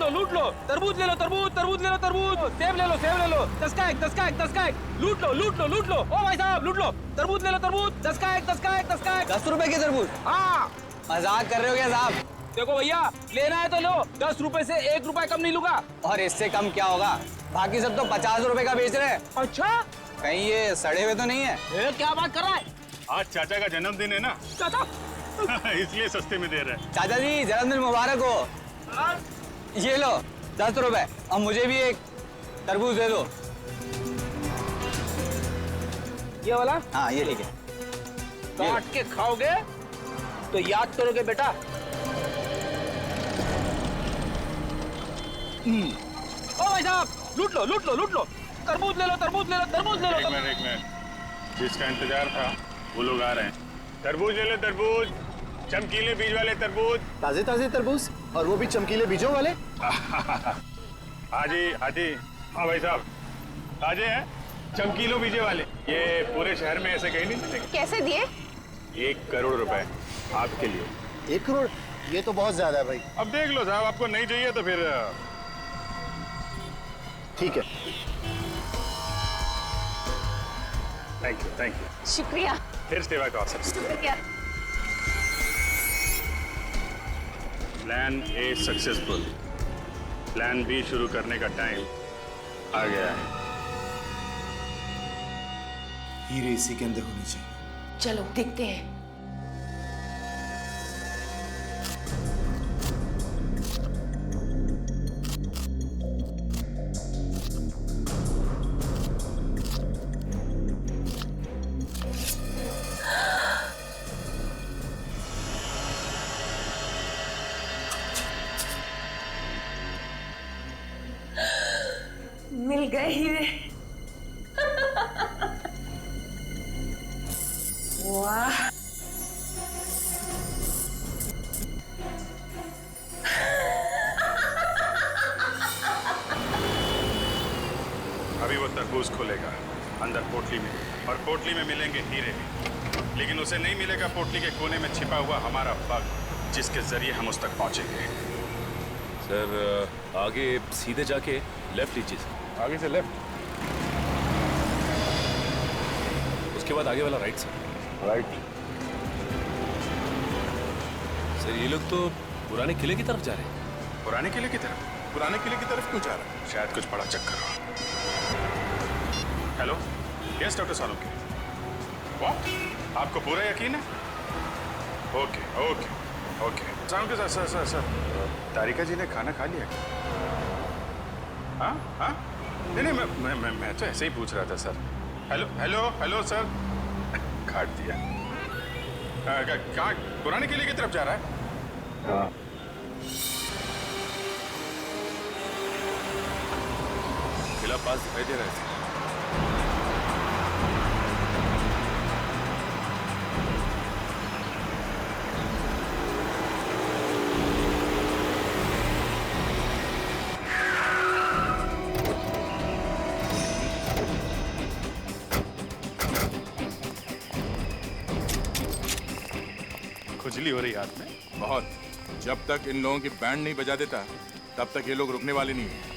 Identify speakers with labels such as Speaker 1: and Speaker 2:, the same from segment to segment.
Speaker 1: लूट लो। तरबूज ले लो, तरबूज, तरबूज ले लो, तरबूज। सेब ले लो, सेब ले लो। 10 का एक, 10 का एक, 10 का एक। लूट लो, लूट लो, लूट लो। ओ भाई साहब, लूट लो। तरबूज ले लो, तरबूज। 10 का एक, 10 का एक, 10 का एक।
Speaker 2: 10 रुपए के तरबूज?
Speaker 1: हाँ।
Speaker 2: मजाक कर रहे हो क्या साहब?
Speaker 1: देखो भैया, लेना है तो लो, 10 रुपए से 1 रुपए कम नहीं लूंगा।
Speaker 2: और इससे कम क्या होगा? बाकी सब तो 50 रुपए का बेच रहे हैं।
Speaker 1: अच्छा,
Speaker 2: कहीं ये सड़े हुए तो नहीं है?
Speaker 1: क्या बात कर रहा है?
Speaker 3: आज चाचा का जन्मदिन है ना,
Speaker 1: चाचा।
Speaker 3: इसलिए सस्ते में दे रहे हैं।
Speaker 2: चाचा जी जन्मदिन मुबारक हो। ये लो 10 रुपए, और मुझे भी एक तरबूज दे दो।
Speaker 1: ये वाला?
Speaker 2: हाँ ये ठीक है।
Speaker 1: काट के खाओगे तो याद करोगे बेटा। ओ भाई साहब, लूट लो, लूट लो, लूट लो। तरबूज ले लो, तरबूज ले लो, तरबूज ले लो।
Speaker 3: एक मिनट जिसका इंतजार था वो लोग आ रहे हैं। तरबूज ले लो, तरबूज, चमकीले बीज वाले तरबूज।
Speaker 4: ताजे ताजे तरबूज, और वो भी चमकीले बीजों वाले।
Speaker 3: हाजी हाजी, हाँ भाई साहब, ताजे हैं, चमकीलो बीजे वाले। ये पूरे शहर में ऐसे कहीं नहीं मिलेंगे।
Speaker 5: कैसे दिए?
Speaker 3: 1 करोड़ रुपए आपके लिए।
Speaker 4: 1 करोड़? ये तो बहुत ज्यादा है भाई।
Speaker 3: अब देख लो साहब, आपको नहीं चाहिए तो फिर
Speaker 4: ठीक है।
Speaker 3: Thank you, thank you.
Speaker 5: शुक्रिया।
Speaker 3: फिर सेवा का अवसर।
Speaker 5: शुक्रिया।
Speaker 3: Plan A successful, plan B शुरू करने का टाइम आ गया है।
Speaker 4: हीरे इसी के अंदर होनी चाहिए।
Speaker 5: चलो देखते हैं। मिल गए हीरे। वाह,
Speaker 3: अभी वो तरबूज खोलेगा अंदर पोटली में, और पोटली में मिलेंगे हीरे, लेकिन उसे नहीं मिलेगा पोटली के कोने में छिपा हुआ हमारा बग, जिसके जरिए हम उस तक पहुंचेंगे।
Speaker 6: सर आगे सीधे जाके लेफ्ट लीजिए।
Speaker 3: आगे से लेफ्ट,
Speaker 6: उसके बाद आगे वाला राइट सर।
Speaker 3: राइट।
Speaker 6: सर ये लोग तो पुराने किले की तरफ जा रहे हैं।
Speaker 3: पुराने किले की तरफ? पुराने किले की तरफ क्यों जा रहा है? शायद कुछ बड़ा चक्कर हो। Hello, yes doctor Salunke. What? आपको पूरा यकीन है? Okay okay okay. Salunke sir sir sir sir, Tarika ji ने खाना खा लिया? हाँ हाँ, नहीं नहीं, मैं तो ऐसे ही पूछ रहा था sir. Hello hello hello sir, काट दिया। कहाँ? पुराने किले की तरफ जा रहा है? हाँ।
Speaker 6: किला पास दिखाई दे रहा है।
Speaker 3: खुजली हो रही हाथ में
Speaker 7: बहुत। जब तक इन लोगों की बैंड नहीं बजा देता तब तक ये लोग रुकने वाले नहीं हैं।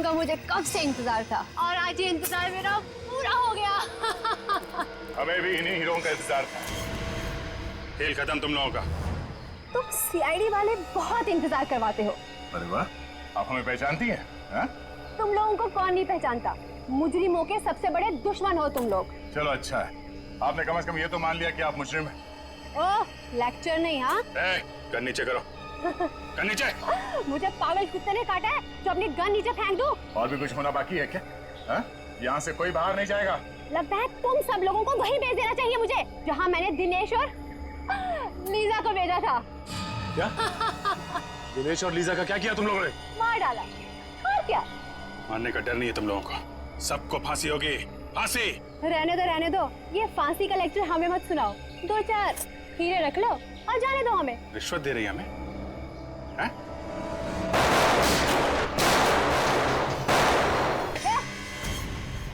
Speaker 8: लोगों का मुझे कब से इंतजार था और आज ये इंतजार मेरा पूरा हो गया।
Speaker 3: हमें भी इन्हीं हीरों का इंतजार था। खेल खत्म तुम लोगों का।
Speaker 8: तुम सीआईडी वाले बहुत इंतजार करवाते हो।
Speaker 3: अरे वाह, आप हमें पहचानती हैं? हाँ?
Speaker 8: तुम लोगों को कौन नहीं पहचानता, मुजरिमों के सबसे बड़े दुश्मन हो तुम लोग।
Speaker 3: चलो अच्छा है, आपने कम से कम ये तो मान लिया कि आप मुजरिम हैं।
Speaker 8: ओह, लेक्चर नहीं। हाँ,
Speaker 3: गन नीचे करो। गन नीचे।
Speaker 8: मुझे पागल कुत्ते ने काटा है जो अपनी गन नीचे फेंक दूं।
Speaker 3: और भी कुछ होना बाकी है क्या? हाँ? यहाँ से कोई बाहर नहीं जाएगा।
Speaker 8: लगता है तुम सब लोगों को वहीं भेज देना चाहिए मुझे, जहाँ मैंने दिनेश और लीजा को भेजा था।
Speaker 3: क्या? दिनेश और लीजा का क्या किया तुम लोगों ने?
Speaker 8: मार डाला। और क्या?
Speaker 3: मारने का डर नहीं है तुम लोगों को, सबको फांसी होगी, फांसी।
Speaker 8: रहने दो, ये फांसी का लेक्चर हमें मत सुनाओ। 2-4 हीरे रख लो और जाने दो हमें।
Speaker 3: रिश्वत दे रही है हमें? हैं?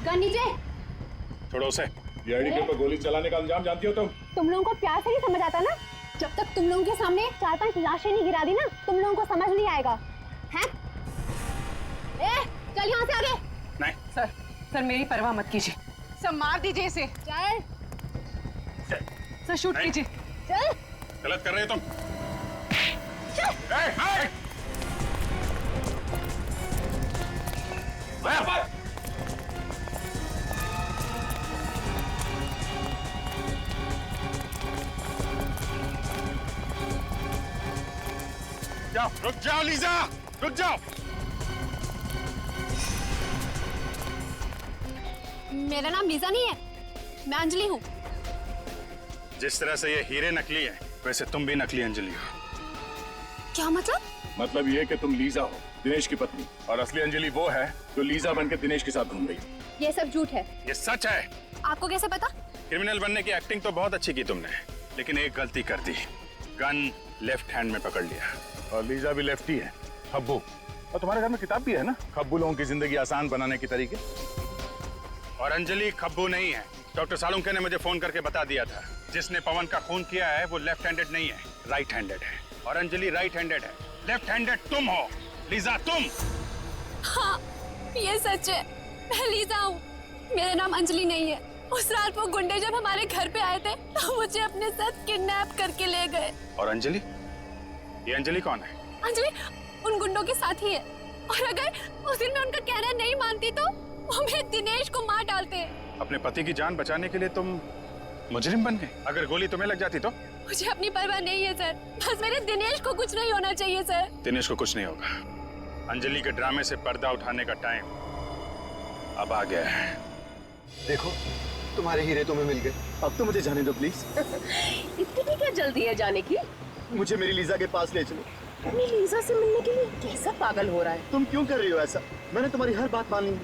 Speaker 8: गन नीचे।
Speaker 3: छोड़ो उसे। सीआईडी के ऊपर गोली चलाने का अंजाम जानती हो
Speaker 8: तुम लोगों को प्यार से नहीं समझ आता ना। जब तक तुम लोगों के सामने 4-5 लाशें नहीं गिरा दी ना, तुम लोगों को समझ नहीं आएगा। हैं? चल यहाँ से आगे।
Speaker 3: नहीं।
Speaker 5: सर मेरी परवाह मत कीजिए, सर मार दीजिए इसे।
Speaker 8: चल।
Speaker 5: सर शूट कीजिए।
Speaker 8: चल।
Speaker 3: गलत कर रहे हो तुम।
Speaker 8: चल।
Speaker 3: जाओ, रुक जाओ लीजा, रुक जाओ।
Speaker 8: मेरा नाम लीजा नहीं है, मैं अंजलि हूँ।
Speaker 3: जिस तरह से ये हीरे नकली है, वैसे तुम भी नकली अंजलि हो।
Speaker 8: क्या मतलब?
Speaker 3: मतलब ये कि तुम लीजा हो, दिनेश की पत्नी, और असली अंजलि वो है जो लीजा बनकर दिनेश के साथ घूम रही है।
Speaker 8: ये सब झूठ है।
Speaker 3: ये सच है।
Speaker 8: आपको कैसे पता?
Speaker 3: क्रिमिनल बनने की एक्टिंग तो बहुत अच्छी की तुमने, लेकिन एक गलती कर दी, गन लेफ्ट हैंड में पकड़ लिया। और लीजा भी लेफ्टी है, खब्बू। और तुम्हारे घर में किताब भी है ना, खब्बू लोगों की जिंदगी आसान बनाने के तरीके। और अंजलि खब्बू नहीं है, डॉक्टर सालुंके ने मुझे फोन करके बता दिया था। जिसने पवन का खून किया है वो लेफ्ट हैंडेड नहीं है, राइट हैंडेड है। और अंजलि राइट हैंडेड है, लेफ्ट हैंडेड तुम हो। लीजा तुम।
Speaker 8: हाँ, ये सच है, मैं लीजा हूँ, मेरा नाम अंजलि नहीं है। उस रात वो गुंडे जब हमारे घर पे आए थे तो मुझे अपने साथ किडनैप करके ले गए।
Speaker 3: और अंजलि? ये अंजलि कौन है?
Speaker 8: अंजलि उन गुंडों के साथ ही है, और अगर उस दिन मैं उनका कहना नहीं मानती तो वो मेरे दिनेश को मार डालते।
Speaker 3: अपने पति की जान बचाने के लिए तुम मुजरिम बन गए? अगर गोली तुम्हें लग जाती तो?
Speaker 8: मुझे अपनी परवाह नहीं है सर, बस मेरे दिनेश को कुछ नहीं होना चाहिए सर।
Speaker 3: दिनेश को कुछ नहीं होगा। अंजलि के ड्रामे से पर्दा उठाने का टाइम अब आ गया है।
Speaker 4: देखो, तुम्हारे हीरे तुम्हें मिल गए, अब तो मुझे जाने दो प्लीज।
Speaker 5: इतनी क्या जल्दी है जाने की?
Speaker 4: मुझे मेरी लीजा के पास ले चलो।
Speaker 5: अपनी लीजा से मिलने के लिए कैसा पागल हो रहा है?
Speaker 4: तुम क्यों कर रही हो ऐसा? मैंने तुम्हारी हर बात मान ली।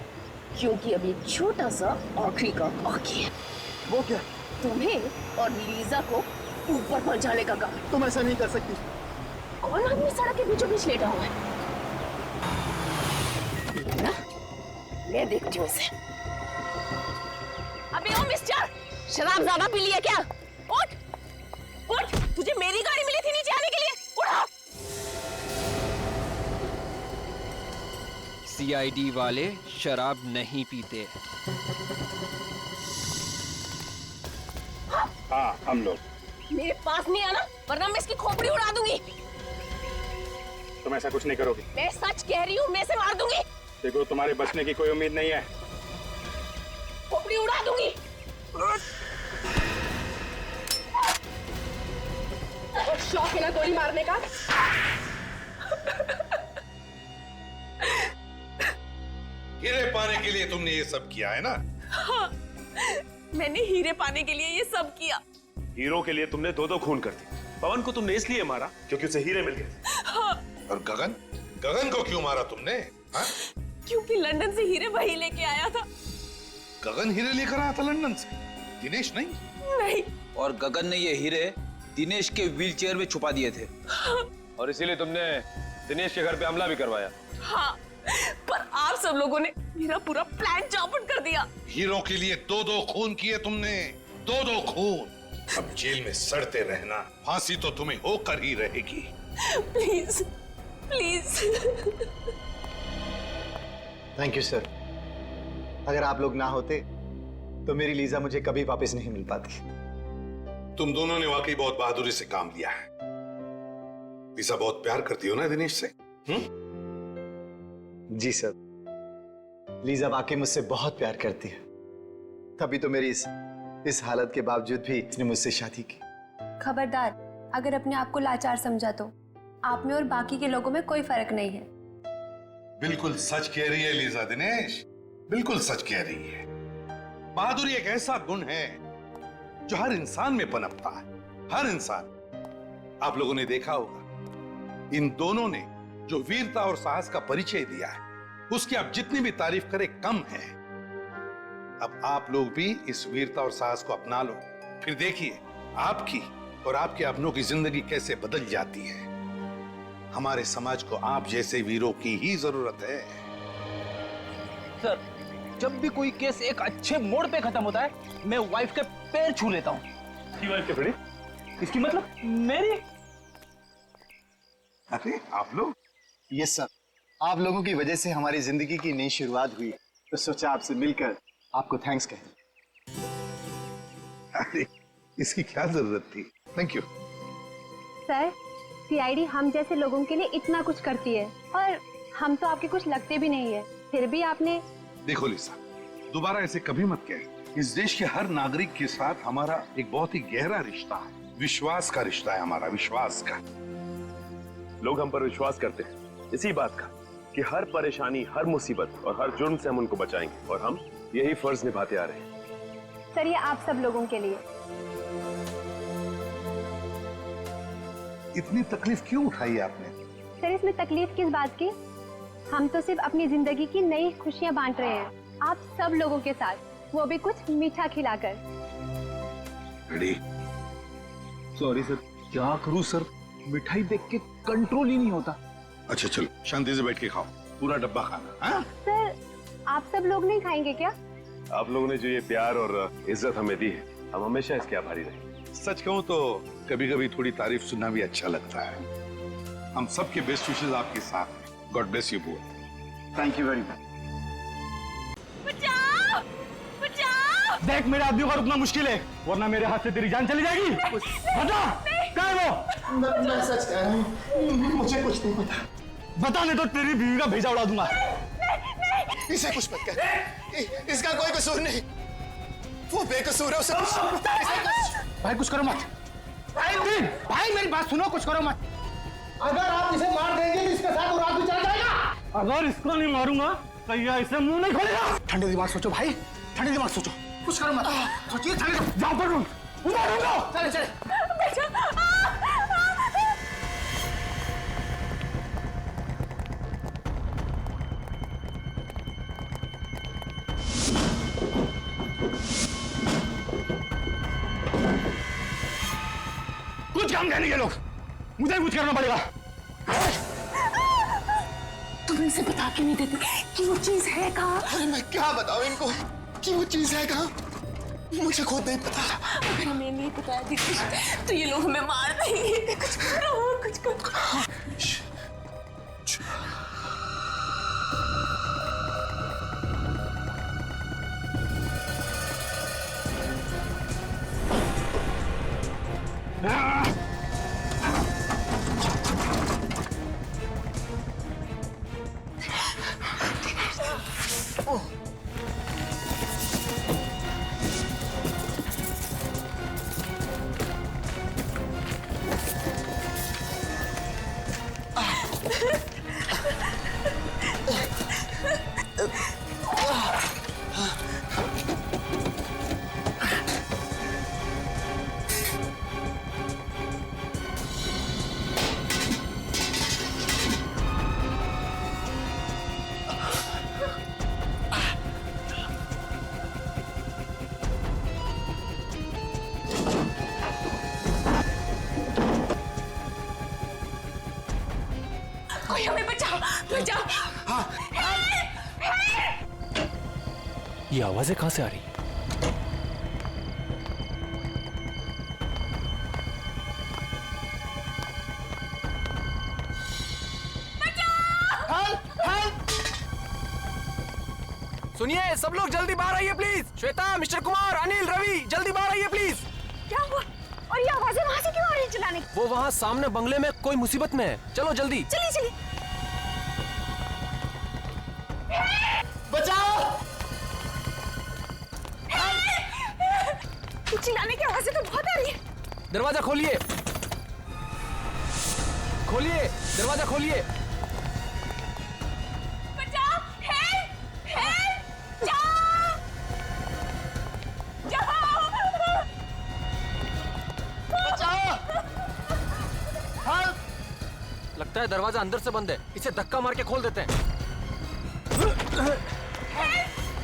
Speaker 5: क्योंकि अभी छोटा सा आखिरी का बाकी है।
Speaker 4: वो क्या?
Speaker 5: तुम्हें और लीजा को ऊपर पहुंचाने का काम।
Speaker 4: तुम ऐसा नहीं कर सकती।
Speaker 5: कौन आदमी सड़क के बीचों बीच लेटा हुआ है? ना? मैं देखती हूँ इसे। अबे ओ मिस्टर, शराब ज्यादा पी लिया क्या? उठ, उठ, तुझे मेरी गाड़ी मिली थी नीचे आने के लिए, उठा।
Speaker 9: सीआईडी वाले शराब नहीं पीते।
Speaker 3: हाँ, हम लोग।
Speaker 5: मेरे पास नहीं आना, वरना मैं इसकी खोपड़ी उड़ा दूंगी।
Speaker 3: तुम ऐसा कुछ नहीं करोगी।
Speaker 5: मैं सच कह रही हूँ, मैं इसे मार दूंगी।
Speaker 3: देखो, तुम्हारे बचने की कोई उम्मीद नहीं है।
Speaker 5: खोपड़ी उड़ा दूंगी। शौक है ना गोली मारने का?
Speaker 10: हीरे पाने के लिए तुमने ये सब किया है ना?
Speaker 5: हाँ, मैंने हीरे पाने के लिए ये सब किया।
Speaker 6: हीरो के लिए तुमने 2-2 खून कर दी। पवन को तुमने इसलिए मारा क्योंकि उसे हीरे मिल गए।
Speaker 5: हाँ।
Speaker 10: और गगन? गगन को क्यों मारा तुमने? हाँ?
Speaker 5: क्योंकि लंदन से हीरे वही लेके आया था।
Speaker 10: गगन हीरे लेकर आया था लंदन से, दिनेश नहीं?
Speaker 5: नहीं।
Speaker 2: और गगन ने ये हीरे दिनेश के व्हीलचेयर में छुपा दिए थे।
Speaker 5: हाँ।
Speaker 6: और इसीलिए तुमने दिनेश के घर पे हमला भी करवाया।
Speaker 5: हाँ, पर आप सब लोगों ने मेरा पूरा प्लान चौपट कर दिया।
Speaker 10: हीरो के लिए 2-2 खून किए तुमने, 2-2 खून। अब जेल में सड़ते रहना, फांसी तो तुम्हें होकर ही रहेगी।
Speaker 5: Please, please.
Speaker 4: Thank you sir. अगर आप लोग ना होते तो मेरी लीजा मुझे कभी वापस नहीं मिल पाती।
Speaker 10: तुम दोनों ने वाकई बहुत बहादुरी से काम लिया है। लीजा बहुत प्यार करती हो ना दिनेश से?
Speaker 4: जी सर, लीजा वाकई मुझसे बहुत प्यार करती है, तभी तो मेरी इस हालत के बावजूद भी इसने मुझसे शादी की।
Speaker 8: खबरदार, अगर अपने आप को लाचार समझा तो आप में और बाकी के लोगों में कोई फर्क नहीं है।
Speaker 10: बिल्कुल सच कह रही है लीजा दिनेश, बिल्कुल सच कह रही है। बहादुरी एक ऐसा गुण है जो हर इंसान में पनपता है, हर इंसान। आप लोगों ने देखा होगा, इन दोनों ने जो वीरता और साहस का परिचय दिया है, उसकी आप जितनी भी तारीफ करें कम है। अब आप लोग भी इस वीरता और साहस को अपना लो, फिर देखिए आपकी और आपके अपनों की जिंदगी कैसे बदल जाती है। हमारे समाज को आप जैसे वीरों की ही जरूरत है।
Speaker 1: सर, जब भी कोई केस एक अच्छे मोड़ पे खत्म होता है, मैं वाइफ के पैर छू लेता हूँ।
Speaker 6: की वाइफ के बड़े?
Speaker 1: इसकी मतलब मेरी?
Speaker 10: अरे आप लोग?
Speaker 4: यस सर, आप लोगों की वजह से हमारी जिंदगी की नई शुरुआत हुई, तो सोचा आपसे मिलकर आपको थैंक्स कहें।
Speaker 10: अरे इसकी क्या जरूरत थी? थैंक यू
Speaker 8: सर, सीआईडी हम जैसे लोगों के लिए इतना कुछ करती है और हम तो आपके कुछ लगते भी नहीं है, फिर भी आपने।
Speaker 10: देखो लिसा, दोबारा ऐसे कभी मत कहे। इस देश के हर नागरिक के साथ हमारा एक बहुत ही गहरा रिश्ता है, विश्वास का रिश्ता है हमारा, विश्वास का।
Speaker 6: लोग हम पर विश्वास करते हैं इसी बात का कि हर परेशानी, हर मुसीबत और हर जुर्म से हम उनको बचाएंगे, और हम यही फर्ज निभाते आ रहे हैं।
Speaker 8: सर, ये आप सब लोगों के लिए।
Speaker 10: इतनी तकलीफ क्यों उठाई आपने?
Speaker 8: सर, इसमें तकलीफ किस बात की? हम तो सिर्फ अपनी जिंदगी की नई खुशियां बांट रहे हैं, आप सब लोगों के साथ, वो भी कुछ मीठा खिलाकर।
Speaker 10: रेडी?
Speaker 1: सॉरी सर, क्या करूं सर, मिठाई देख के कंट्रोल ही नहीं होता।
Speaker 10: अच्छा चलो, शांति से बैठ के खाओ, पूरा डब्बा खाना। हाँ?
Speaker 8: सर, आप सब लोग नहीं खाएंगे क्या?
Speaker 6: आप लोगों ने जो ये प्यार और इज्जत हमें दी है, हम हमेशा इसके आभारी रहेंगे।
Speaker 10: सच कहूं तो कभी कभी थोड़ी तारीफ सुनना भी अच्छा लगता है। हम सबके बेस्ट विशेस आपके साथ हैं। God bless you both.
Speaker 4: Thank you very much.
Speaker 5: बचाओ! बचाओ!
Speaker 1: देख, मेरे आदमी को रुकना मुश्किल है, वरना मेरे हाथ से तेरी जान चली जाएगी। बता, कहाँ है वो?
Speaker 4: मैं सच कह रहा हूँ, मुझे कुछ नहीं पता।
Speaker 1: बता, नहीं तो तेरी बीवी का भेजा उड़ा दूंगा।
Speaker 4: इसे कुछ मत कर, इसका कोई कसूर नहीं, वो बेकसूर है। उसे
Speaker 1: भाई कुछ करो मत। भाई मेरी बात सुनो, कुछ करो मत। अगर आप इसे मार देंगे तो इसके साथ वो रात भी चला जाएगा। अगर इसको नहीं मारूंगा तो ये इसे मुंह नहीं खोलेगा। ठंडे दिमाग सोचो भाई, ठंडे दिमाग सोचो, कुछ करो मत। सोचिए, जाओ पर उधर। चले चले। कुछ काम करने के लोग, मुझे कुछ करना पड़ेगा।
Speaker 5: तुम इनसे बता क्यों नहीं देते कि वो चीज है कहाँ?
Speaker 4: अरे मैं क्या बताऊं इनको कि वो चीज है कहाँ, मुझे खुद नहीं पता।
Speaker 5: अगर हमें नहीं बताया दिनेश तो ये लोग हमें मार देंगे। कुछ करो, कुछ करो। कोई हमें बचाओ, बचाओ।
Speaker 1: ये आवाजें कहां से आ रही?
Speaker 9: सुनिए, सब लोग जल्दी बाहर आइए प्लीज। श्वेता, मिस्टर कुमार, अनिल, रवि, जल्दी बाहर आइए प्लीज।
Speaker 5: क्या हुआ? और ये आवाजें वहाँ से क्यों आ रही है चिल्लाने की?
Speaker 9: वो वहाँ सामने बंगले में कोई मुसीबत में है। चलो जल्दी।
Speaker 5: चलिए चलिए।
Speaker 4: बचाओ!
Speaker 5: चिल्लाने की आवाजें तो बहुत आ रही है।
Speaker 9: दरवाजा खोलिए, खोलिए, दरवाजा खोलिए।
Speaker 5: बचाओ! जाओ! जाओ!
Speaker 9: लगता है दरवाजा अंदर से बंद है। इसे धक्का मार के खोल देते हैं।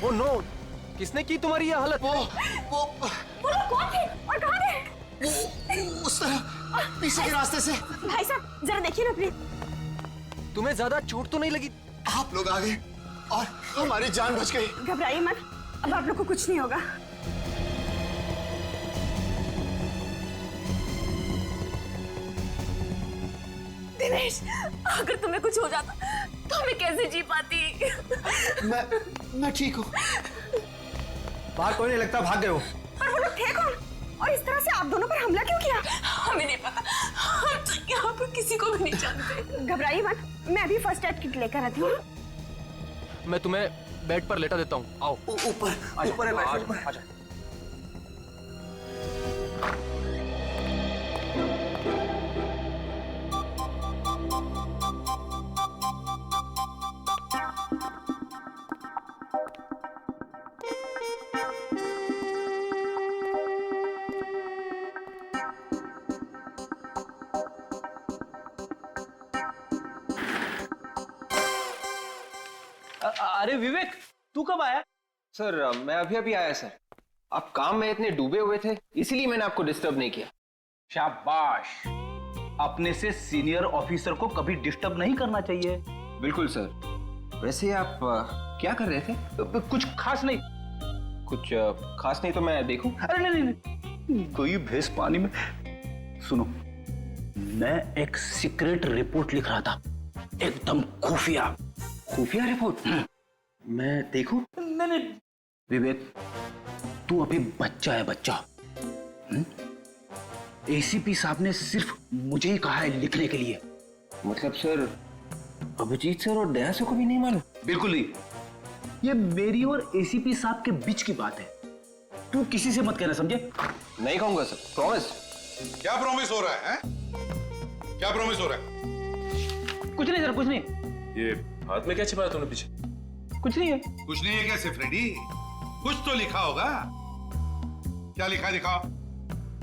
Speaker 9: ओ नो, किसने की तुम्हारी ये हालत?
Speaker 5: वो लोग कौन थे और कहाँ थे?
Speaker 4: उस तरह पीछे के रास्ते से।
Speaker 5: भाई साहब जरा देखिए ना प्लीज।
Speaker 9: तुम्हें ज्यादा चोट तो नहीं लगी?
Speaker 4: आप लोग आ गए और हमारी जान बच गई।
Speaker 5: घबराइए मत, अब आप लोग को कुछ नहीं होगा। दिनेश, अगर तुम्हें कुछ हो जाता तो मैं कैसे जी पाती?
Speaker 4: मैं ठीक हूँ।
Speaker 1: बाहर कोई नहीं लगता, भाग गए हो।
Speaker 5: पर वो लोग थे कौन? और इस तरह से आप दोनों पर हमला क्यों किया? हमें नहीं पता, हम तो यहाँ पर किसी को भी नहीं जानते। घबराइए मत, मैं अभी फर्स्ट एड किट लेकर आती हूँ।
Speaker 9: मैं तुम्हें बेड पर लेटा देता हूँ। आओ
Speaker 4: ऊपर है बेड।
Speaker 9: आजा।
Speaker 2: अरे विवेक, तू कब आया?
Speaker 9: सर मैं अभी अभी आया सर। आप काम में इतने डूबे हुए थे, इसीलिए मैंने आपको डिस्टर्ब नहीं किया।
Speaker 1: शाबाश, अपने से सीनियर ऑफिसर को कभी डिस्टर्ब नहीं करना चाहिए।
Speaker 9: बिल्कुल सर। वैसे आप क्या कर रहे थे?
Speaker 1: कुछ खास नहीं।
Speaker 9: कुछ खास नहीं तो मैं देखूं?
Speaker 1: अरे नहीं, कोई भैंस पानी में। सुनो, मैं एक सीक्रेट रिपोर्ट लिख रहा था, एकदम खुफिया।
Speaker 9: खुफिया रिपोर्ट? मैं देखूं?
Speaker 1: नहीं विवेक, तू अभी बच्चा है, बच्चा। एसीपी साहब ने सिर्फ मुझे ही कहा है लिखने के लिए।
Speaker 9: मतलब सर, अभिजीत सर और दया सर को भी नहीं मालूम?
Speaker 1: बिल्कुल नहीं, ये मेरी और एसीपी साहब के बीच की बात है। तू किसी से मत कहना, समझे?
Speaker 9: नहीं कहूंगा सर, प्रॉमिस।
Speaker 10: क्या प्रॉमिस हो रहा है? क्या प्रॉमिस हो रहा है?
Speaker 1: कुछ नहीं सर, कुछ नहीं।
Speaker 6: ये हाथ में क्या छिपाया तूने पीछे?
Speaker 1: कुछ नहीं है।
Speaker 10: कुछ नहीं है कैसे फ्रेडी? कुछ तो लिखा होगा। क्या लिखा दिखाओ?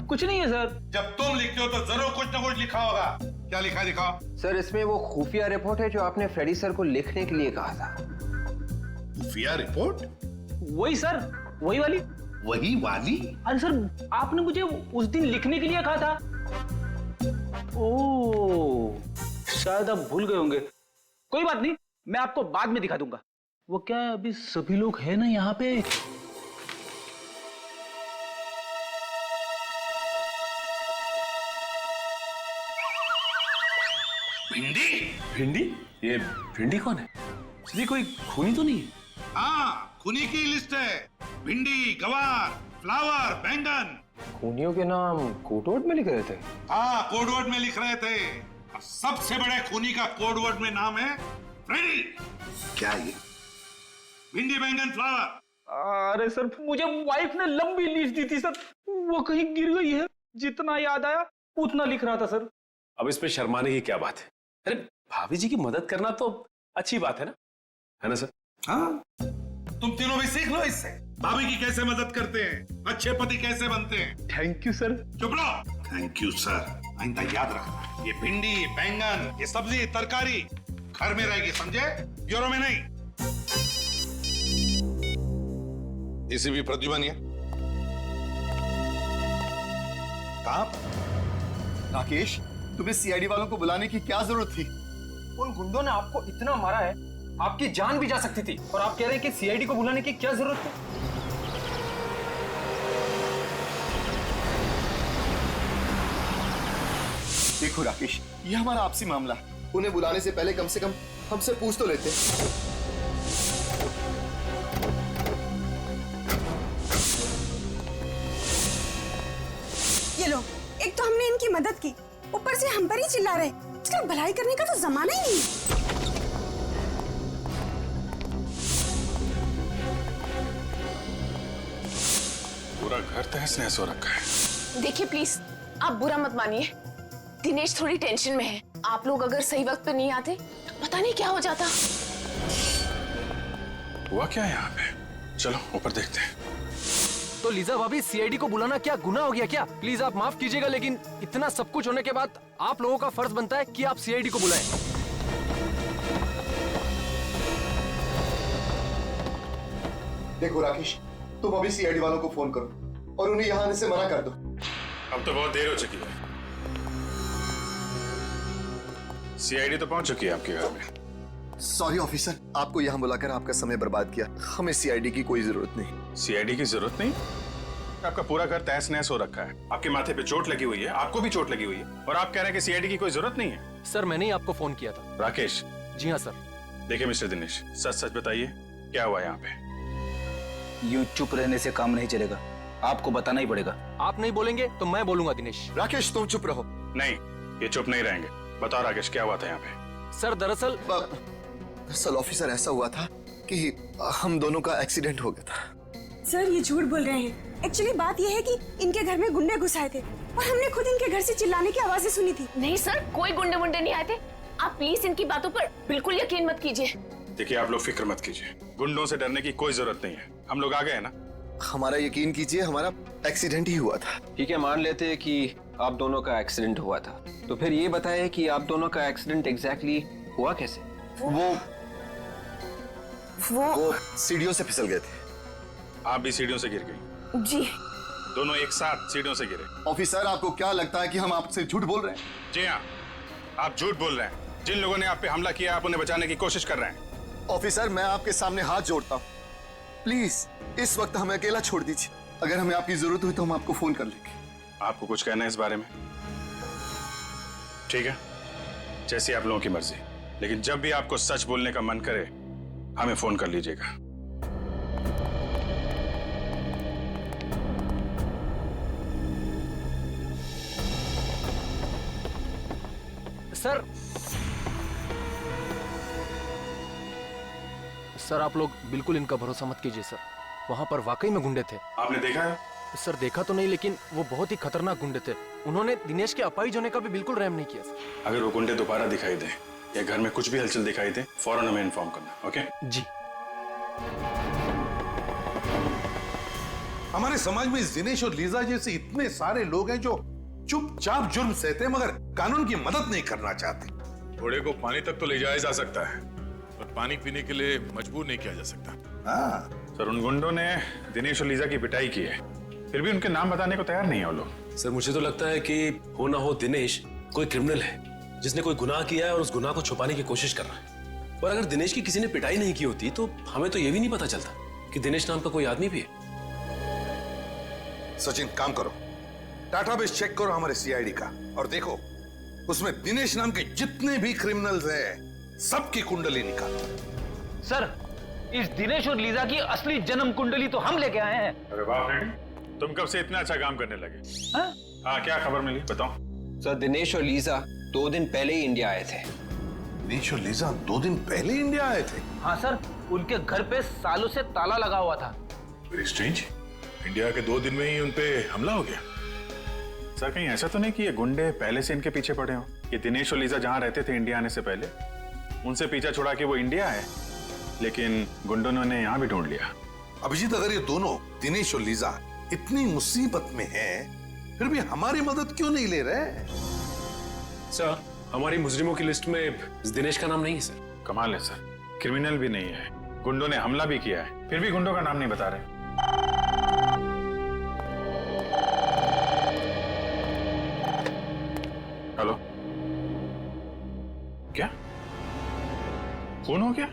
Speaker 1: कुछ नहीं है सर।
Speaker 10: जब तुम लिखते हो तो जरूर कुछ ना कुछ लिखा होगा। क्या लिखा दिखाओ?
Speaker 9: सर इसमें वो खुफिया रिपोर्ट है जो आपने फ्रेडी सर को लिखने के लिए कहा था।
Speaker 10: खुफिया रिपोर्ट?
Speaker 1: वही सर, वही वाली।
Speaker 10: वही वाली?
Speaker 1: अरे सर, आपने मुझे उस दिन लिखने के लिए कहा था। ओह, शायद आप भूल गए होंगे। कोई बात नहीं, मैं आपको बाद में दिखा दूंगा। वो क्या है, अभी सभी लोग हैं ना यहाँ पे।
Speaker 10: भिंडी?
Speaker 6: भिंडी? ये भिंडी कौन है? ये कोई खूनी तो नहीं है?
Speaker 10: हाँ, खूनी की लिस्ट है। भिंडी, गवार, फ्लावर, बैंगन।
Speaker 9: खूनियों के नाम कोडवर्ड में लिख रहे थे?
Speaker 10: हाँ, कोडवर्ड में लिख रहे थे। और सबसे बड़े खूनी का कोडवर्ड में नाम है फ्रेडी। क्या ये? भिंडी, बैंगन, फ्लावर।
Speaker 1: अरे सर, मुझे वाइफ ने लंबी लिस्ट दी थी सर, वो कहीं गिर गई है। जितना याद आया उतना लिख रहा था सर।
Speaker 6: अब इस पे शर्माने की क्या बात है? अरे भाभी जी की मदद करना तो अच्छी बात है ना सर?
Speaker 10: हाँ, तुम तीनों भी सीख लो इससे। भाभी की कैसे मदद करते हैं, अच्छे पति कैसे बनते हैं।
Speaker 1: Thank you sir.
Speaker 10: चुप रहो। Thank you sir. आइंदा याद रखना, ये भिंडी, बैंगन, ये सब्जी, तरकारी घर में रहेगी, समझे? ब्यूरो में नहीं। एसीपी प्रद्युमन है।
Speaker 4: राकेश, तुम्हें सीआईडी वालों को बुलाने की क्या जरूरत थी?
Speaker 9: उन गुंडों ने आपको इतना मारा है, आपकी जान भी जा सकती थी, और आप कह रहे हैं कि सीआईडी को बुलाने की क्या जरूरत है?
Speaker 4: देखो राकेश, ये हमारा आपसी मामला है। उन्हें बुलाने से पहले कम हमसे पूछ तो लेते।
Speaker 5: मदद की, ऊपर से हम पर ही चिल्ला रहे। इसका भलाई करने का तो जमाना ही नहीं।
Speaker 3: पूरा घर तहस नहस हो रखा है।
Speaker 11: देखिए प्लीज, आप बुरा मत मानिए, दिनेश थोड़ी टेंशन में है। आप लोग अगर सही वक्त पे नहीं आते तो पता नहीं क्या हो जाता।
Speaker 3: हुआ क्या है यहाँ पे? चलो ऊपर देखते हैं।
Speaker 9: तो लीजा भाभी, सीआईडी को बुलाना क्या गुनाह हो गया क्या? प्लीज आप माफ कीजिएगा, लेकिन इतना सब कुछ होने के बाद आप लोगों का फर्ज बनता है कि आप सीआईडी को बुलाएं।
Speaker 4: देखो राकेश, तुम अभी सीआईडी वालों को फोन करो और उन्हें यहाँ आने से मना कर दो।
Speaker 3: अब तो बहुत देर हो चुकी है। सीआईडी तो पहुंच चुकी है आपके घर में।
Speaker 4: सॉरी ऑफिसर, आपको यहाँ बुलाकर आपका समय बर्बाद किया। हमें सीआईडी की कोई जरूरत नहीं।
Speaker 3: सीआईडी की जरूरत नहीं? आपका पूरा घर तहस नहस हो रखा है, आपके माथे पे चोट लगी हुई है, आपको भी चोट लगी हुई है, और आप कह रहे हैं कि सीआईडी की कोई जरूरत नहीं है।
Speaker 9: सर, मैंने ही आपको फोन किया था।
Speaker 3: राकेश।
Speaker 9: जी हाँ सर।
Speaker 3: देखिए मिस्टर दिनेश, सच सच बताइए क्या हुआ यहाँ पे?
Speaker 2: यूं चुप रहने से काम नहीं चलेगा, आपको बताना ही पड़ेगा।
Speaker 9: आप नहीं बोलेंगे तो मैं बोलूंगा दिनेश।
Speaker 4: राकेश तुम चुप रहो।
Speaker 3: नहीं, ये चुप नहीं रहेंगे। बताओ राकेश, क्या हुआ था यहाँ पे?
Speaker 9: सर दरअसल
Speaker 4: ऑफिसर ऐसा हुआ था कि हम दोनों का एक्सीडेंट हो गया था।
Speaker 5: सर ये झूठ बोल रहे हैं। एक्चुअली बात ये है कि इनके घर में गुंडे घुस आए थे और हमने खुद इनके घर से चिल्लाने की आवाजें सुनी थी।
Speaker 11: नहीं सर, कोई गुंडे वुंडे नहीं आए थे। आप प्लीज इनकी बातों पर बिल्कुल यकीन मत कीजिए।
Speaker 3: देखिए आप लोग फिक्र मत कीजिए, गुंडों से डरने की कोई जरूरत नहीं है। हम लोग आ गए ना।
Speaker 4: हमारा यकीन कीजिए, हमारा एक्सीडेंट ही हुआ था।
Speaker 9: ठीक है, मान लेते हैं कि आप दोनों का एक्सीडेंट हुआ था, तो फिर ये बताएं कि आप दोनों का एक्सीडेंट एग्जैक्टली हुआ कैसे?
Speaker 4: वो सीढ़ियों से फिसल गए थे।
Speaker 3: आप भी सीढ़ियों से गिर गई?
Speaker 5: जी।
Speaker 3: दोनों एक साथ सीढ़ियों से गिरे?
Speaker 4: ऑफिसर, आपको क्या लगता है कि हम आपसे झूठ बोल रहे हैं?
Speaker 3: जी हाँ, आप झूठ बोल रहे हैं। जिन लोगों ने आप पे हमला किया, आप उन्हें बचाने की कोशिश कर रहे हैं।
Speaker 4: ऑफिसर, मैं आपके सामने हाथ जोड़ता हूँ, प्लीज इस वक्त हमें अकेला छोड़ दीजिए। अगर हमें आपकी जरूरत हुई तो हम आपको फोन कर लेंगे।
Speaker 3: आपको कुछ कहना है इस बारे में? ठीक है, जैसी आप लोगों की मर्जी, लेकिन जब भी आपको सच बोलने का मन करे हमें फोन कर लीजिएगा।
Speaker 9: सर आप लोग बिल्कुल इनका भरोसा मत कीजिए सर। वहाँ पर वाकई में गुंडे थे।
Speaker 3: आपने देखा है?
Speaker 9: सर देखा तो नहीं, लेकिन वो बहुत ही खतरनाक गुंडे थे। उन्होंने दिनेश के अपाहिज होने का भी बिल्कुल रहम नहीं किया सर।
Speaker 3: अगर वो गुंडे दोबारा दिखाई दे या घर में कुछ भी हलचल दिखाई दे, फौरन हमें इन्फॉर्म करना। ओके
Speaker 9: जी।
Speaker 10: हमारे समाज में दिनेश और लीजा जैसे इतने सारे लोग हैं जो चुपचाप जुर्म सहते हैं मगर कानून की मदद नहीं करना चाहते।
Speaker 7: घोड़े को पानी तक तो ले जाया जा सकता है, पर पानी पीने के लिए मजबूर नहीं किया जा सकता।
Speaker 10: हाँ
Speaker 3: सर, उन गुंडों ने दिनेश और लीजा की पिटाई की है, फिर भी उनके नाम बताने को तैयार नहीं है वो लोग।
Speaker 6: सर मुझे तो लगता है कि हो ना हो दिनेश कोई क्रिमिनल है जिसने कोई गुनाह किया है और उस गुनाह को छुपाने की कोशिश कर रहा है। और अगर दिनेश की किसी ने पिटाई नहीं की होती तो हमें तो ये भी नहीं पता चलता कि दिनेश नाम का कोई आदमी भी है।
Speaker 10: सचिन, काम करो, डाटाबेस चेक करो हमारे सीआईडी का और देखो उसमें दिनेश नाम के जितने भी क्रिमिनल्स हैं सबकी कुंडली निकालो।
Speaker 1: सर, इस दिनेश और लीजा की असली जन्म कुंडली तो हम लेके आए हैं।
Speaker 3: अरे वाह फ्रेंड, तुम कब से इतना अच्छा काम करने लगे? हाँ, क्या खबर मिली बताओ।
Speaker 9: सर दिनेश और लीजा 2 दिन पहले ही इंडिया आए थे।
Speaker 10: दिनेश और लीजा 2 दिन पहले इंडिया आए थे?
Speaker 1: हाँ सर, उनके घर पे सालों से ताला लगा हुआ था।
Speaker 7: वेरी स्ट्रेंज, इंडिया के 2 दिन में ही उनपे हमला हो गया।
Speaker 3: सर कहीं ऐसा तो नहीं कि ये गुंडे पहले से इनके पीछे पड़े हो? ये दिनेश और लीजा जहाँ रहते थे इंडिया आने से पहले, उनसे पीछा छुड़ा के वो इंडिया है, लेकिन गुंडों ने उन्हें यहाँ भी ढूंढ लिया।
Speaker 10: अभिजीत, अगर ये दोनों दिनेश और लीजा इतनी मुसीबत में हैं, फिर भी हमारी मदद क्यों नहीं ले रहे?
Speaker 6: सर हमारी मुजरिमों की लिस्ट में दिनेश का नाम नहीं है सर।
Speaker 3: कमाल है सर, क्रिमिनल भी नहीं है, गुंडों ने हमला भी किया है, फिर भी गुंडों का नाम नहीं बता रहे। हेलो, क्या फोन हो गया?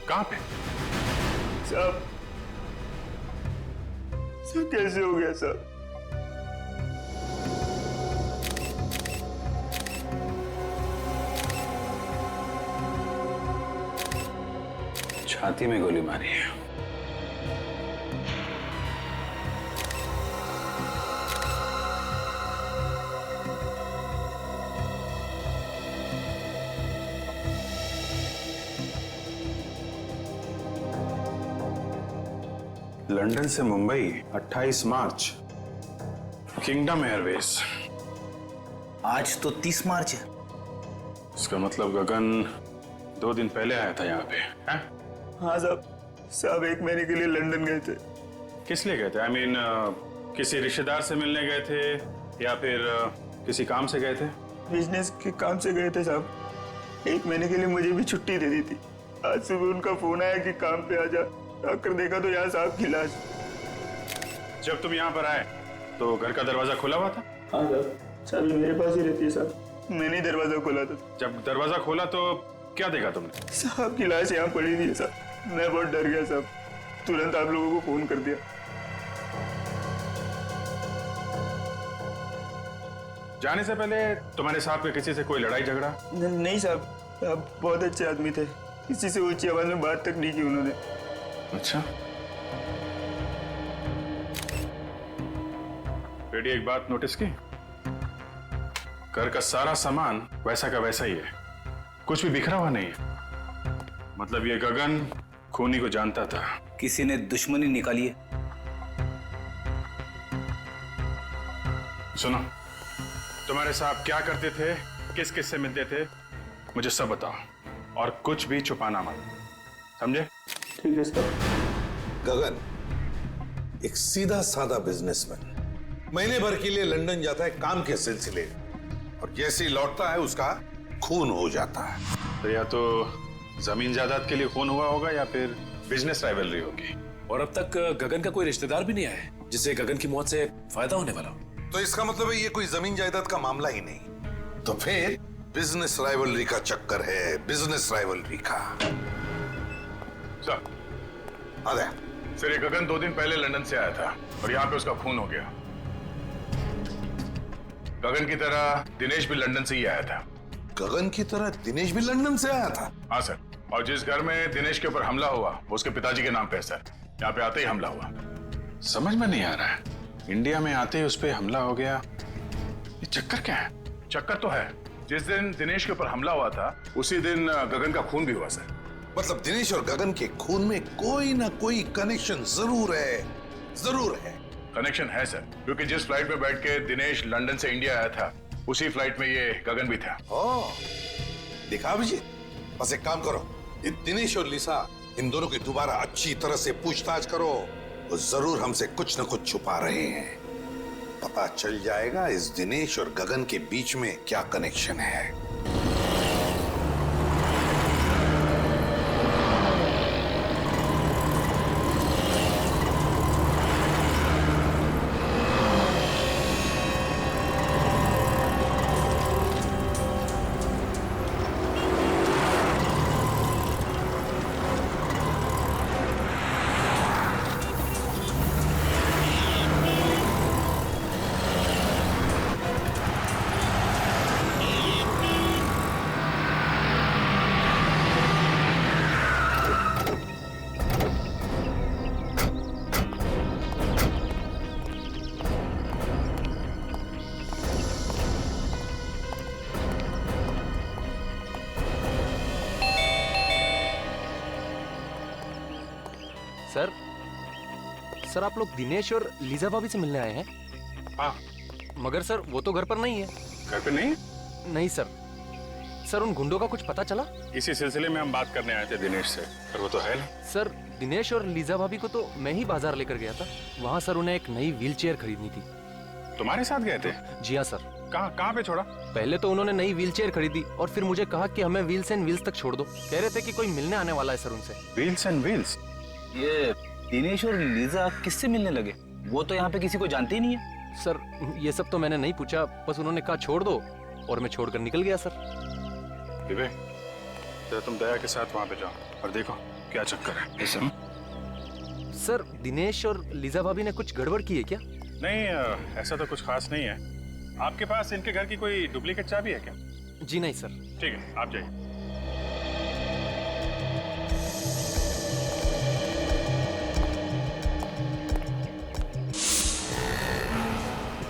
Speaker 3: कहां पे?
Speaker 6: सर कैसे हो गया सर?
Speaker 3: छाती में गोली मारी है। लंदन से मुंबई 28 मार्च, किंगडम एयरवेज।
Speaker 12: आज तो 30 मार्च है।
Speaker 3: इसका मतलब गगन 2 दिन पहले आया था यहाँ पे, हैं?
Speaker 2: हाँ साहब 1 महीने के लिए लंदन गए थे।
Speaker 3: किस लिए गए थे? आई मीन किसी रिश्तेदार से मिलने गए थे या फिर किसी काम से गए थे?
Speaker 2: बिजनेस के काम से गए थे साहब। 1 महीने के लिए मुझे भी छुट्टी दे दी थी। आज सुबह उनका फोन आया कि काम पे आ जा। आकर देखा तो यहाँ साहब की लाश।
Speaker 3: जब तुम यहाँ पर आए तो घर का दरवाजा खुला हुआ था?
Speaker 2: हाँ साहब, चाबी मेरे पास ही रहती है साहब। मैंने दरवाजा खोला था।
Speaker 3: जब दरवाजा खोला तो क्या देखा तुमने?
Speaker 2: साहब की लाश यहाँ पड़ी थी साहब। मैं बहुत डर गया साहब, तुरंत आप लोगों को फोन कर दिया।
Speaker 3: जाने से पहले तुम्हारे साथ में किसी से कोई लड़ाई झगड़ा?
Speaker 2: नहीं साहब, आप बहुत अच्छे आदमी थे। किसी से ऊंची आवाज में बात तक नहीं की उन्होंने।
Speaker 3: अच्छा, बेटी एक बात नोटिस की? घर का सारा सामान वैसा का वैसा ही है, कुछ भी बिखरा हुआ नहीं है। मतलब ये गगन खूनी को जानता था।
Speaker 12: किसी ने दुश्मनी निकाली है।
Speaker 3: सुनो, तुम्हारे साहब क्या करते थे, किस किस से मिलते थे, मुझे सब बताओ और कुछ भी छुपाना मत, समझे?
Speaker 2: ठीक है सर।
Speaker 10: गगन एक सीधा साधा बिजनेसमैन, महीने भर के लिए लंदन जाता है काम के सिलसिले, और जैसे ही लौटता है उसका खून हो जाता है।
Speaker 3: तो या तो जमीन जायदाद के लिए खून हुआ होगा या फिर बिजनेस राइवलरी होगी।
Speaker 6: और अब तक गगन का कोई रिश्तेदार भी नहीं आया जिससे गगन की मौत से फायदा होने वाला हो।
Speaker 10: तो इसका मतलब है ये कोई जमीन जायदाद का मामला ही नहीं, तो फिर बिजनेस राइवलरी का चक्कर है, बिजनेस राइवलरी का।
Speaker 3: सर,
Speaker 10: अरे
Speaker 3: फिर ये गगन 2 दिन पहले लंदन से आया था और यहाँ पे उसका खून हो गया। गगन की तरह दिनेश भी लंदन से ही आया था।
Speaker 10: गगन की तरह दिनेश भी लंदन से आया था?
Speaker 3: हाँ सर, और जिस घर में दिनेश के ऊपर हमला हुआ वो उसके पिताजी के नाम पे है सर। यहाँ पे आते ही हमला हुआ। समझ में नहीं आ रहा है, इंडिया में आते ही उस पर हमला हो गया, ये चक्कर क्या है? चक्कर तो है, जिस दिन दिनेश के ऊपर हमला हुआ था उसी दिन गगन का खून भी हुआ सर।
Speaker 10: मतलब दिनेश और गगन के खून में कोई ना कोई कनेक्शन जरूर है, जरूर है।
Speaker 3: कनेक्शन है सर, क्योंकि जिस फ्लाइट में बैठ के दिनेश लंदन से इंडिया आया था उसी फ्लाइट में ये गगन भी था।
Speaker 10: देखा अभिजीत, बस एक काम करो, ये दिनेश और लिसा इन दोनों की दोबारा अच्छी तरह से पूछताछ करो। वो जरूर हमसे कुछ न कुछ छुपा रहे हैं। पता चल जाएगा इस दिनेश और गगन के बीच में क्या कनेक्शन है।
Speaker 9: सर आप लोग दिनेश और लीजा भाभी से मिलने आए हैं?
Speaker 3: हाँ।
Speaker 9: मगर सर वो तो घर पर नहीं है।
Speaker 3: घर पे नहीं?
Speaker 9: नहीं सर। सर उन गुंडों का कुछ पता चला?
Speaker 3: इसी सिलसिले में हम बात करने आए थे दिनेश से, पर वो तो है नहीं।
Speaker 9: सर दिनेश और लीजा भाभी को तो मैं ही बाजार लेकर गया था। वहाँ सर उन्हें एक नई व्हील चेयर खरीदनी थी।
Speaker 3: तुम्हारे साथ गए थे?
Speaker 9: जी हाँ सर।
Speaker 3: कहाँ पे छोड़ा?
Speaker 9: पहले तो उन्होंने नई व्हील चेयर खरीदी और फिर मुझे कहा कि हमें व्हील्स एंड व्हील्स तक छोड़ दो। कह रहे थे कि कोई मिलने आने वाला है सर उनसे।
Speaker 3: Wheels and wheels?
Speaker 12: ये दिनेश और लीजा किससे मिलने लगे? वो तो यहाँ पे किसी को जानते ही नहीं है।
Speaker 9: सर ये सब तो मैंने नहीं पूछा, बस उन्होंने कहा छोड़ दो और मैं छोड़कर निकल गया सर।
Speaker 3: विवेक, तो तुम दया के साथ वहाँ पे जाओ और देखो क्या चक्कर है।
Speaker 9: सर दिनेश और लीजा भाभी ने कुछ गड़बड़ की है क्या?
Speaker 3: नहीं, ऐसा तो कुछ खास नहीं है। आपके पास इनके घर की कोई डुप्लीकेट चाबी है क्या?
Speaker 9: जी नहीं सर।
Speaker 3: ठीक है, आप जाइए।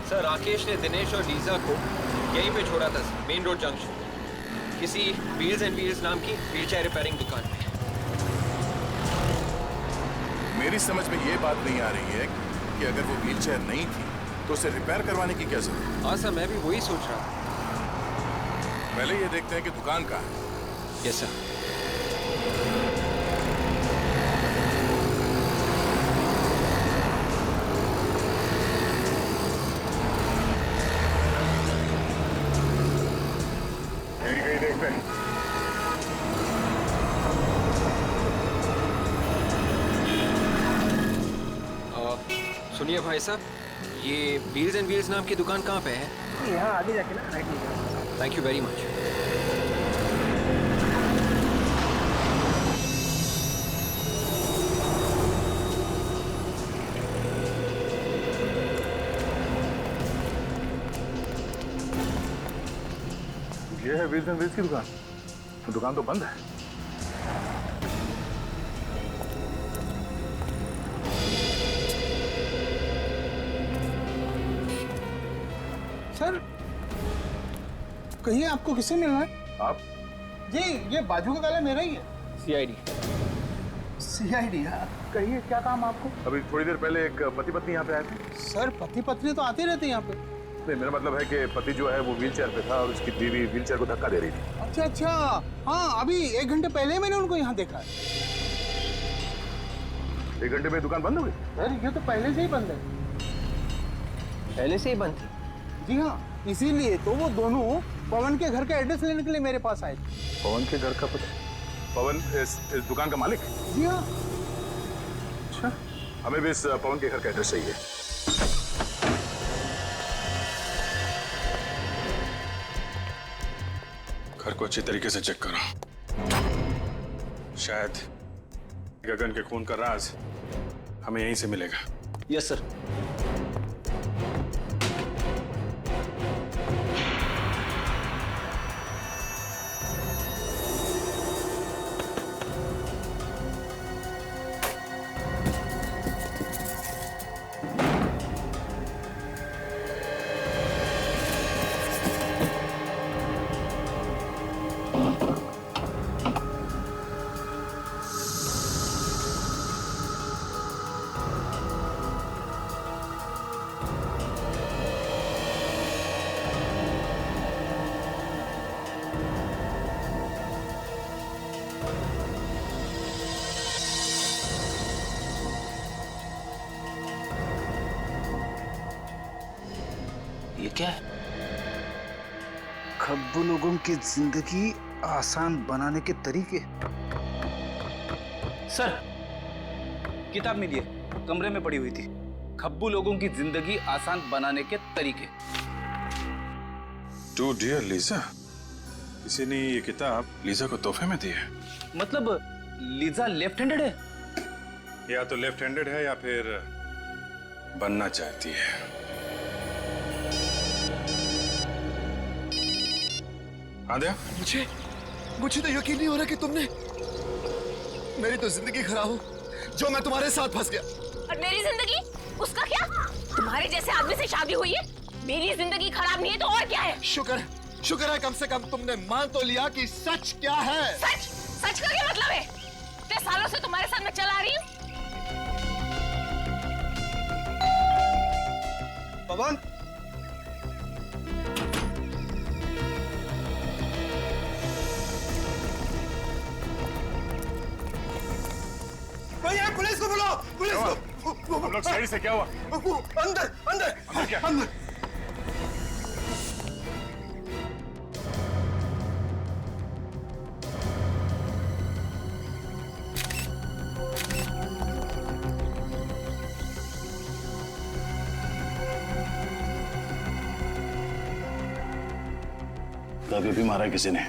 Speaker 9: सर राकेश ने दिनेश और लीजा को यहीं पे छोड़ा था मेन रोड जंक्शन, किसी व्हील्स एंड व्हील्स नाम की व्हील चेयर रिपेयरिंग दुकान पे।
Speaker 7: मेरी समझ में ये बात नहीं आ रही है कि अगर वो व्हीलचेयर नहीं थी तो उसे रिपेयर करवाने की क्या जरूरत?
Speaker 9: हाँ सर, मैं भी वही सोच रहा था।
Speaker 7: पहले ये देखते हैं कि दुकान कहाँ है।
Speaker 9: Yes sir.
Speaker 3: कहीं देखते हैं।
Speaker 9: सुनिए भाई साहब, ये व्हील्स एंड व्हील्स नाम की दुकान कहाँ पे है?
Speaker 1: यहाँ आगे जाके ना राइट लीजिए।
Speaker 9: Thank you very much.
Speaker 3: ये है व्हील्स एंड व्हील्स की दुकान। तो दुकान तो बंद है।
Speaker 1: सर, कहिए आपको किससे मिलना है?
Speaker 3: आप?
Speaker 1: जी, ये बाजू का काला मेरा ही है।
Speaker 9: सीआईडी।
Speaker 1: सीआईडी? कहिए क्या काम आपको?
Speaker 3: अभी थोड़ी देर पहले एक पति पत्नी यहाँ पे आए थे।
Speaker 1: सर, पति पत्नी तो आते रहते हैं यहाँ पे।
Speaker 3: नहीं, मेरा मतलब है कि पति जो है वो व्हीलचेयर पे था और उसकी बीवी व्हीलचेयर को धक्का दे रही थी।
Speaker 1: अच्छा अच्छा, हाँ, अभी 1 घंटे पहले मैंने उनको यहाँ देखा है।
Speaker 3: 1 घंटे में दुकान बंद हो गई?
Speaker 1: सर, ये तो पहले से ही बंद है।
Speaker 9: पहले से ही बंद थी?
Speaker 1: जी हाँ, इसीलिए तो वो दोनों पवन के घर का एड्रेस लेने के लिए मेरे पास आए थे।
Speaker 3: पवन के घर का पता? पवन इस दुकान का मालिक?
Speaker 1: जी हाँ।
Speaker 3: अच्छा, हमें भी इस पवन के घर का एड्रेस चाहिए। घर को अच्छी तरीके से चेक करो। शायद गगन के खून का राज हमें यहीं से मिलेगा।
Speaker 12: Yes sir. ये क्या है?
Speaker 13: खब्बू लोगों की जिंदगी आसान बनाने के तरीके।
Speaker 12: सर, किताब मिली है, कमरे में पड़ी हुई थी। खब्बू लोगों की जिंदगी आसान बनाने के तरीके।
Speaker 3: टू डियर लीजा, किसी ने ये किताब लीजा को तोहफे में दी है।
Speaker 12: मतलब लीजा लेफ्ट हैंडेड है?
Speaker 3: या तो लेफ्ट हैंडेड है या फिर बनना चाहती है। आद्या,
Speaker 4: मुझे तो यकीन नहीं हो रहा कि तुमने मेरी तो जिंदगी खराब हो, जो मैं तुम्हारे साथ फंस गया।
Speaker 11: और मेरी जिंदगी? उसका क्या? तुम्हारे जैसे आदमी से शादी हुई है। मेरी जिंदगी खराब नहीं है तो और क्या है?
Speaker 4: शुक्र है कम से कम तुमने मान तो लिया कि सच क्या है।
Speaker 11: सच का क्या मतलब है? इतने सालों से तुम्हारे साथ मैं चला रही हूँ।
Speaker 1: पवन, भैया पुलिस को बुलाओ, पुलिस को।
Speaker 3: हम लोग सही से क्या हुआ?
Speaker 4: अंदर अंदर
Speaker 3: अंदर क्या?
Speaker 4: अंदर।
Speaker 3: अभी भी मारा किसी ने,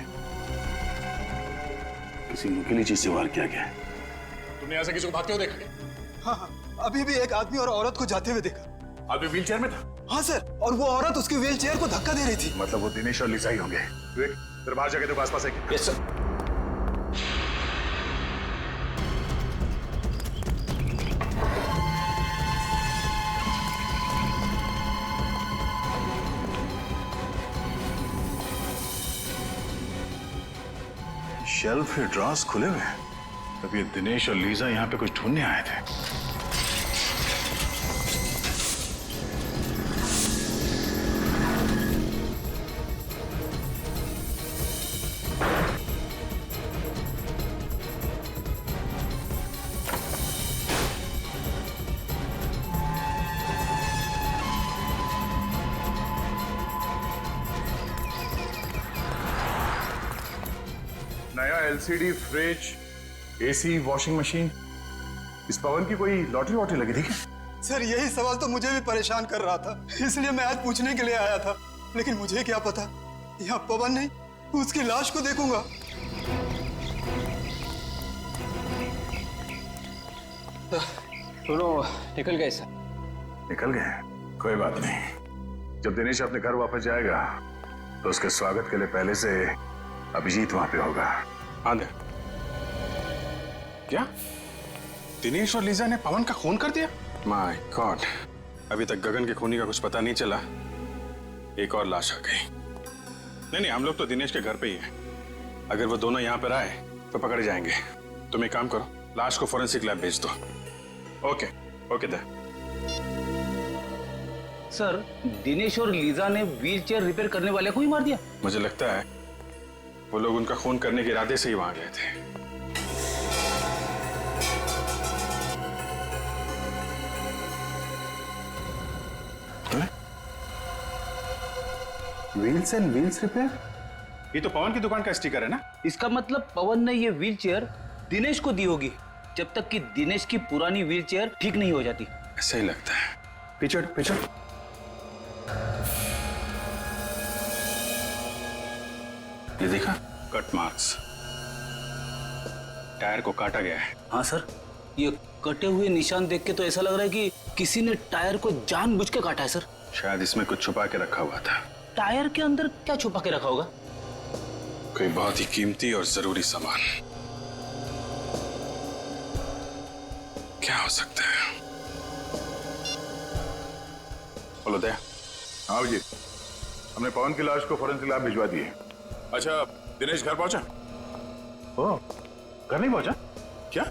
Speaker 3: किसी नुकीली चीज से वार किया गया। तुमने यहाँ से किसी को भागते हुए देखा?
Speaker 4: हाँ, अभी भी एक आदमी और औरत को जाते हुए देखा।
Speaker 3: आदमी व्हीलचेयर में था?
Speaker 4: हाँ सर, और वो औरत उसके व्हीलचेयर को धक्का दे रही थी।
Speaker 3: मतलब वो दिनेश और लीजा ही होंगे। विवेक, फिर बाहर जाके देखो आसपास है क्या?
Speaker 12: Yes sir.
Speaker 3: शेल्फ के ड्रॉर्स खुले हुए हैं। तब ये दिनेश और लीजा यहाँ पे कुछ ढूंढने आए थे। LCD, fridge, AC, washing machine, इस पवन की कोई लॉटरी वॉटरी लगी थी क्या?
Speaker 14: सर यही सवाल तो मुझे भी परेशान कर रहा था, इसलिए मैं आज पूछने के लिए आया था। लेकिन मुझे क्या पता यहाँ पवन नहीं उसकी लाश को देखूंगा।
Speaker 9: दोनों निकल गए सर।
Speaker 3: निकल गए? कोई बात नहीं। जब दिनेश अपने घर वापस जाएगा तो उसके स्वागत के लिए पहले से अभिजीत वहां पे होगा। हाँ दे। क्या दिनेश और लीजा ने पवन का खून कर दिया? माय गॉड, अभी तक गगन के खूनी का कुछ पता नहीं चला, एक और लाश आ गई। नहीं, हम लोग तो दिनेश के घर पे ही हैं। अगर वो दोनों यहाँ पर आए तो पकड़े जाएंगे। तुम एक काम करो, लाश को फोरेंसिक लैब भेज दो। ओके ओके दे।
Speaker 12: सर, दिनेश और लीजा ने व्हीलचेयर रिपेयर करने वाले को ही मार दिया?
Speaker 3: मुझे लगता है वो लोग उनका खून करने के इरादे से ही वहां गए थे। व्हील्स एंड व्हील्स रिपेयर, ये तो पवन की दुकान का स्टिकर है ना?
Speaker 12: इसका मतलब पवन ने ये व्हीलचेयर दिनेश को दी होगी जब तक कि दिनेश की पुरानी व्हीलचेयर ठीक नहीं हो जाती।
Speaker 3: ऐसा ही लगता है। पीछे पीछे। ये देखा, कट मार्क्स, टायर को काटा गया है।
Speaker 12: हाँ सर, ये कटे हुए निशान देख के तो ऐसा लग रहा है कि किसी ने टायर को जानबूझ के काटा है सर।
Speaker 3: शायद इसमें कुछ छुपा के रखा हुआ था।
Speaker 12: टायर के अंदर क्या छुपा के रखा होगा?
Speaker 3: कोई बहुत ही कीमती और जरूरी सामान। क्या हो सकता है? बोलो दया।
Speaker 2: हाँ जी, हमने पवन की लाश को फोरेंसिक लैब भिजवा दी है।
Speaker 3: अच्छा, दिनेश घर पहुंचा? ओ, घर नहीं पहुंचा? क्या?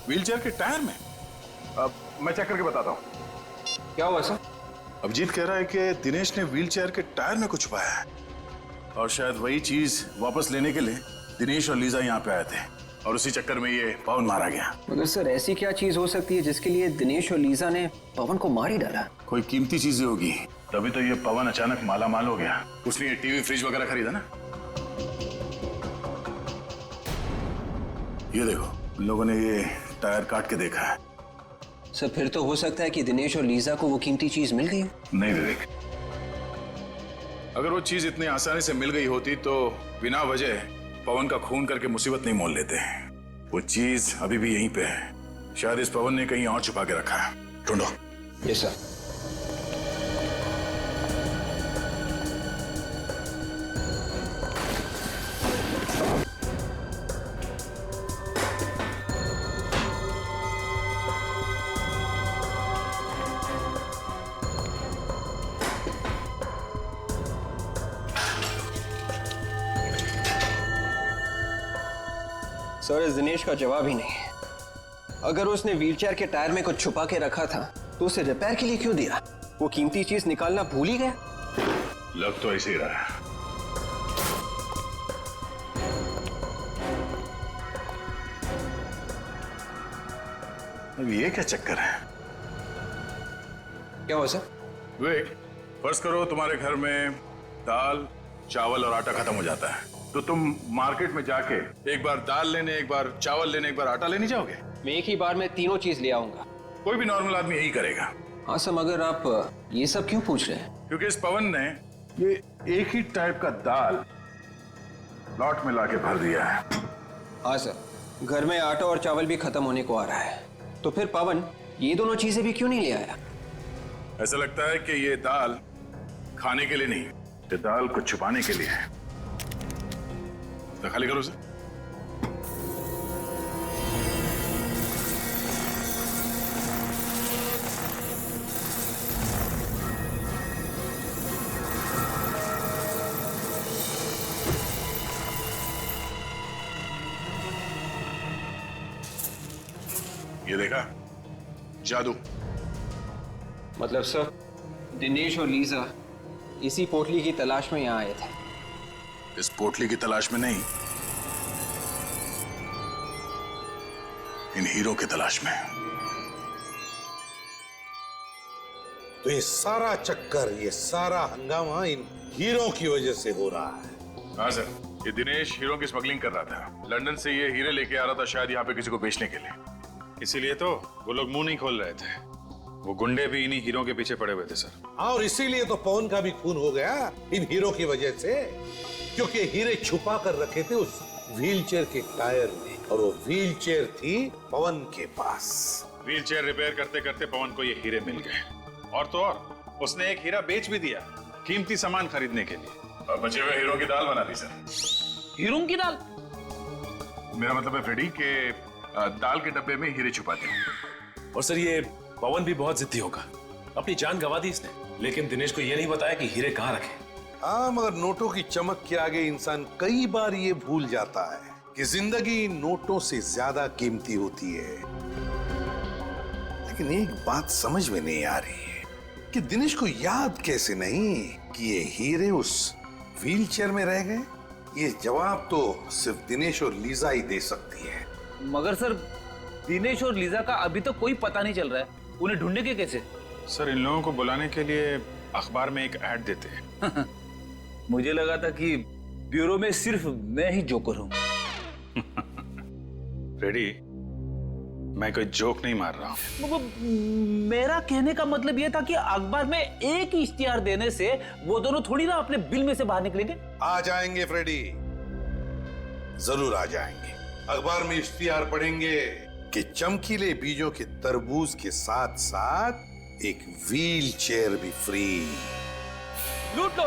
Speaker 3: व्हीलचेयर के टायर में?
Speaker 2: अब मैं चेक करके बताता हूँ।
Speaker 9: क्या हुआ सर?
Speaker 2: अभिजीत कह रहा है कि दिनेश ने व्हीलचेयर के टायर में कुछ छुपाया है और शायद वही चीज वापस लेने के लिए दिनेश और लीजा यहाँ पे आए थे और उसी चक्कर में ये पवन मारा गया।
Speaker 9: मगर सर ऐसी क्या चीज हो सकती है जिसके लिए दिनेश और लीजा ने पवन को मार ही डाला?
Speaker 2: कोई कीमती चीजें होगी, तभी तो ये पवन अचानक माला माल हो गया। उसने ये टीवी, फ्रिज वगैरह खरीदा ना। ये देखो, उन लोगों ने ये टायर काट के देखा है।
Speaker 9: सर फिर तो हो सकता है कि दिनेश और लीजा को वो कीमती चीज मिल गई।
Speaker 2: नहीं विवेक, अगर वो चीज इतनी आसानी से मिल गई होती तो बिना वजह पवन का खून करके मुसीबत नहीं मोल लेते। वो चीज अभी भी यहीं पे है। शायद इस पवन ने कहीं और छुपा के रखा है। ढूंढो।
Speaker 9: Yes sir. सर इस दिनेश का जवाब ही नहीं है। अगर उसने व्हीलचेयर के टायर में कुछ छुपा के रखा था तो उसे रिपेयर के लिए क्यों दिया? वो कीमती चीज निकालना भूल ही गया।
Speaker 2: लग तो ऐसे ही रहा है। अब ये क्या चक्कर है?
Speaker 9: क्या हुआ सर?
Speaker 2: विवेक, फर्ज करो तुम्हारे घर में दाल, चावल और आटा खत्म हो जाता है, तो तुम मार्केट में जाके एक बार दाल लेने, एक बार चावल लेने, एक बार आटा लेने जाओगे?
Speaker 9: मैं एक ही बार में तीनों चीज ले आऊंगा।
Speaker 2: कोई भी नॉर्मल आदमी यही करेगा।
Speaker 9: हाँ सर, मगर आप ये सब क्यों पूछ रहे हैं?
Speaker 2: क्योंकि इस पवन ने ये एक ही टाइप का दाल लॉट में लाके भर दिया है।
Speaker 9: हाँ सर, घर में आटा और चावल भी खत्म होने को आ रहा है, तो फिर पवन ये दोनों चीजें भी क्यों नहीं ले आया?
Speaker 2: ऐसा लगता है कि ये दाल खाने के लिए नहीं, ये दाल को छुपाने के लिए है। तो खाली करो उसे। ये देखा, जादू।
Speaker 9: मतलब सर दिनेश और लीजा इसी पोटली की तलाश में यहाँ आए थे?
Speaker 2: इस पोटली की तलाश में नहीं, इन हीरो की तलाश में।
Speaker 10: तो ये सारा चक्कर, ये सारा हंगामा इन हीरो की वजह से हो रहा है।
Speaker 2: हाँ सर, ये दिनेश हीरो की स्मगलिंग कर रहा था। लंदन से ये हीरे लेके आ रहा था, शायद यहाँ पे किसी को बेचने के लिए।
Speaker 3: इसीलिए तो वो लोग मुंह नहीं खोल रहे थे। वो गुंडे भी इन्हीं हीरो के पीछे पड़े हुए थे सर।
Speaker 10: और इसीलिए तो पवन का भी खून हो गया इन हीरो की वजह से, क्योंकि हीरे छुपा कर रखे थे उस व्हीलचेयर के टायर में, और वो व्हीलचेयर थी पवन के पास।
Speaker 3: व्हीलचेयर रिपेयर करते करते पवन को ये हीरे मिल गए, और तो और उसने एक हीरा बेच भी दिया कीमती सामान खरीदने के लिए।
Speaker 2: और बचे हुए हीरो की दाल बना दी सर।
Speaker 12: हीरो की दाल?
Speaker 2: मेरा मतलब है फ्रेडी के दाल के डब्बे में हीरे छुपा दिए।
Speaker 6: और सर ये पवन भी बहुत जिद्दी होगा, अपनी जान गंवा दी इसने, लेकिन दिनेश को ये नहीं बताया कि हीरे कहाँ रखे।
Speaker 10: हाँ, मगर नोटों की चमक के आगे इंसान कई बार ये भूल जाता है कि जिंदगी नोटों से ज्यादा कीमती होती है। लेकिन एक बात समझ में नहीं आ रही है कि दिनेश को याद कैसे नहीं कि ये हीरे उस व्हीलचेयर में रह गए। ये जवाब तो सिर्फ दिनेश और लीजा ही दे सकती है।
Speaker 12: मगर सर दिनेश और लीजा का अभी तक कोई पता नहीं चल रहा है, उन्हें ढूंढेंगे कैसे?
Speaker 3: सर इन लोगों को बुलाने के लिए अखबार में एक ऐड देते हैं।
Speaker 12: मुझे लगा था कि ब्यूरो में सिर्फ मैं ही जोकर हूं।
Speaker 3: रेडी, मैं कोई जोक नहीं मार रहा हूं।
Speaker 12: मेरा कहने का मतलब यह था कि अखबार में एक ही इश्तिहार देने से वो दोनों थोड़ी ना अपने बिल में से बाहर निकलेंगे।
Speaker 10: आ जाएंगे फ्रेडी, जरूर आ जाएंगे। अखबार में इश्तिहार पढ़ेंगे कि चमकीले बीजों के तरबूज के साथ साथ एक व्हील चेयर भी फ्री।
Speaker 12: लूट लो।